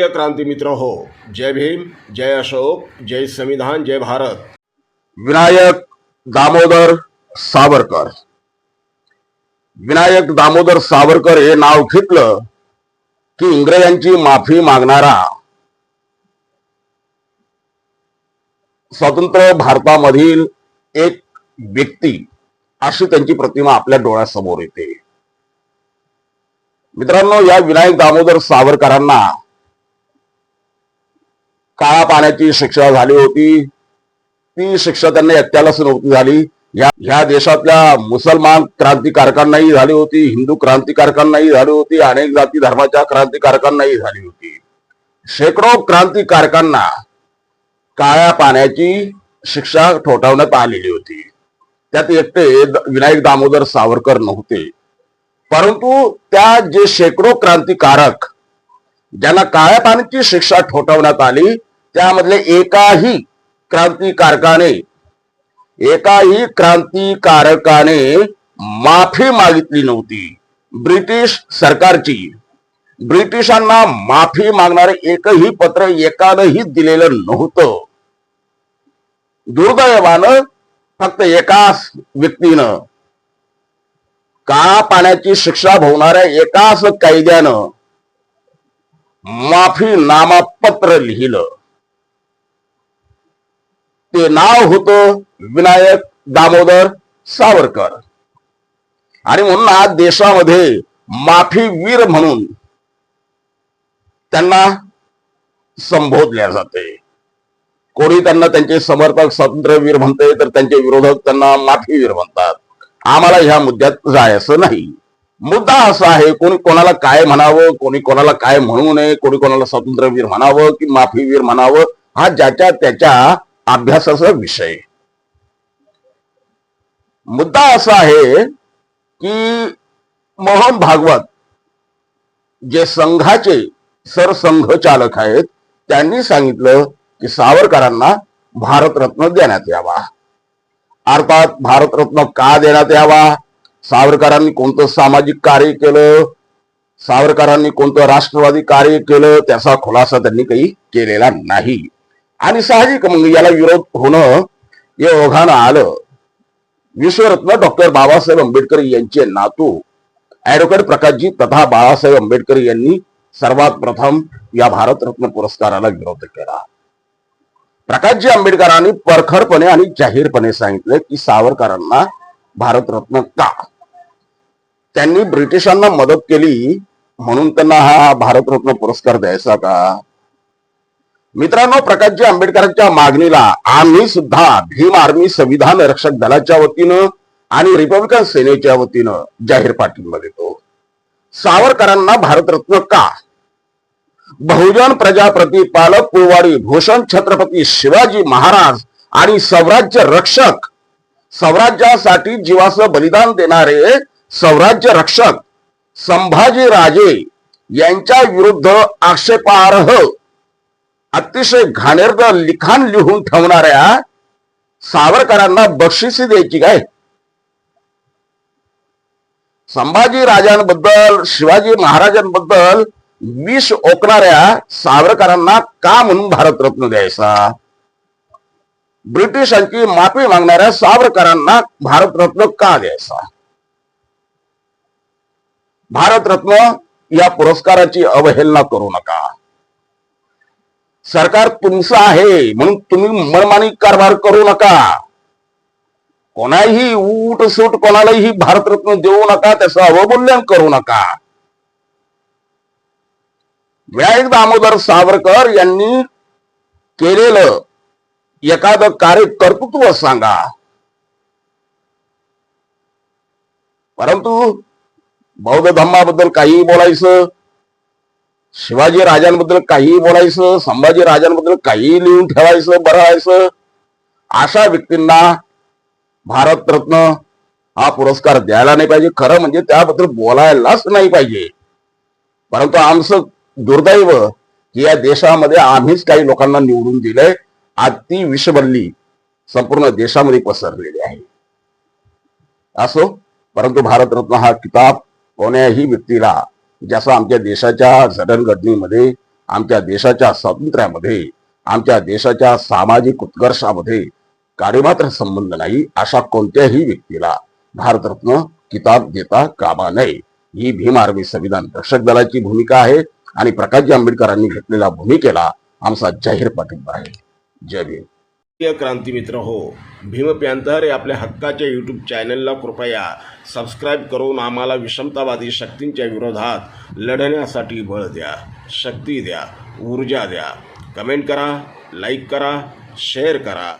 प्रिय क्रांती मित्र हो, जय भीम, जय अशोक, जय संविधान, जय भारत। विनायक दामोदर सावरकर. विनायक दामोदर सावरकर हे नाव घेतलं की इंग्रजांची माफी मागणारा स्वतंत्र भारतामधील एक व्यक्ती अशी त्यांची प्रतिमा आपल्या डोळ्यासमोर येते. मित्रांनो, या विनायक दामोदर सावरकरांना काळा पाण्याची शिक्षा झाली होती. ती शिक्षा त्यांना एकट्यालाच नव्हती झाली, या देशातल्या मुसलमान क्रांतिकारकांनाही झाली होती, हिंदू क्रांतिकारकांनाही झाली होती, अनेक जाती धर्माच्या क्रांतिकारकांनाही झाली होती. शेकडो क्रांतिकारकांना काळ्या पाण्याची शिक्षा ठोठावण्यात आलेली होती. त्यात एकटे विनायक दामोदर सावरकर नव्हते. परंतु त्या जे शेकडो क्रांतिकारक ज्यांना काळ्या पाण्याची शिक्षा ठोठावण्यात आली, त्यामधले एकाही क्रांतिकारकाने माफी मागितली नव्हती. ब्रिटिश सरकारची ब्रिटिशांना माफी मागणारे एकही पत्र एकानंही दिलेलं नव्हतं. दुर्दैवानं फक्त एकाच व्यक्तीनं, काळा पाण्याची शिक्षा भोगणाऱ्या एकाच कैद्यानं माफीनामा पत्र लिहिलं. ते नाव होतं विनायक दामोदर सावरकर. आणि म्हणून आज देशामध्ये माफीवीर म्हणून त्यांना संबोधल्या जाते. कोणी त्यांना त्यांचे समर्थक स्वातंत्र्यवीर म्हणते, तर त्यांचे विरोधक त्यांना माफीवीर म्हणतात. आम्हाला ह्या मुद्द्यात जायचं नाही. मुद्दा असा आहे, कोणी कोणाला काय म्हणावं, कोणी कोणाला काय म्हणू नये, कोणी कोणाला स्वातंत्र्यवीर म्हणावं की माफीवीर म्हणावं, हा ज्याच्या त्याच्या अभ्यासाचा विषय. मुद्दा असा आहे की मोहन भागवत जे संघाचे सरसंघचालक आहेत, त्यांनी सांगितलं की सावरकरांना भारतरत्न देण्यात यावा. अर्थात भारतरत्न का देण्यात यावा, सावरकरांनी कोणतं सामाजिक कार्य केलं, सावरकरांनी कोणतं राष्ट्रवादी कार्य केलं, त्याचा खुलासा त्यांनी काही केलेला नाही. आणि साहजिक मग याला विरोध होणं हे ओघानं आलं. विश्वरत्न डॉक्टर बाबासाहेब आंबेडकर यांचे नातू ऍडव्होकेट प्रकाशजी तथा बाळासाहेब आंबेडकर यांनी सर्वात प्रथम या भारतरत्न पुरस्काराला विरोध केला. प्रकाशजी आंबेडकरांनी परखरपणे आणि जाहीरपणे सांगितले की सावरकरांना भारतरत्न का? त्यांनी ब्रिटिशांना मदत केली म्हणून त्यांना हा भारतरत्न पुरस्कार द्यायचा का? मित्रांनो, प्रकाशजी आंबेडकरांच्या मागणीला आम्ही सुद्धा भीम आर्मी संविधान रक्षक दलाच्या वतीनं आणि रिपब्लिकन सेनेच्या वतीनं जाहीर पाठिंबा देतो. सावरकरांना भारतरत्न का? बहुजन प्रजाप्रती पालक कुळवाडी भूषण छत्रपती शिवाजी महाराज आणि स्वराज्य रक्षक, स्वराज्यासाठी जीवाचं बलिदान देणारे स्वराज्य रक्षक संभाजी राजे यांच्या विरुद्ध आक्षेपार्ह अतिशय घाणेरडं लिखाण लिहून ठेवणाऱ्या सावरकरांना बक्षिसी द्यायची काय? संभाजी राजांबद्दल, शिवाजी महाराजांबद्दल विष ओकणाऱ्या सावरकरांना का म्हणून भारतरत्न द्यायचा? ब्रिटिशांची माफी मागणाऱ्या सावरकरांना भारतरत्न का द्यायचा? भारतरत्न या पुरस्काराची अवहेलना करू नका. सरकार तुमचं आहे म्हणून तुम्ही मनमानी कारभार करू नका. कोणाही उठसूट कोणालाही भारतरत्न देऊ नका, त्याचं अवमूल्यन करू नका. विनायक दामोदर सावरकर यांनी केलेलं एखादं कार्य कर्तृत्व सांगा. परंतु बौद्ध धर्माबद्दल काहीही बोलायचं, शिवाजी राजांबद्दल काहीही बोलायचं, संभाजी राजांबद्दल काहीही लिहून ठेवायचं, बरवायचं, अशा व्यक्तींना भारतरत्न हा पुरस्कार द्यायला नाही पाहिजे. खरं म्हणजे त्याबद्दल बोलायलाच नाही पाहिजे. परंतु आमचं दुर्दैव की या देशामध्ये आम्हीच काही लोकांना निवडून दिलंय. आज ती विषबल्ली संपूर्ण देशामध्ये पसरलेली आहे. असो, परंतु भारतरत्न हा किताब कोण्याही व्यक्तीला, जसं आमच्या देशाच्या जडणघडणीमध्ये आमच्या देशाच्या स्वातंत्र्यामध्ये, आमच्या देशाच्या सामाजिक उत्कर्षामध्ये कार्यमात्र संबंध नाही, अशा कोणत्याही व्यक्तीला भारतरत्न किताब देता कामा नये. ही भीम आर्मी संविधान रक्षक दलाची भूमिका आहे आणि प्रकाशजी आंबेडकरांनी घेतलेल्या भूमिकेला आमचा जाहीर पाठिंबा आहे. जय भीम. प्रिय क्रांती मित्र हो, भीम पॅन्थर या आपल्या हक्काच्या यूट्यूब चॅनलला कृपया सबस्क्राईब करून आम्हाला विषमतावादी शक्तींच्या विरोधात लढण्यासाठी बळ द्या, शक्ती द्या, ऊर्जा द्या. कमेंट करा, लाईक करा, शेअर करा.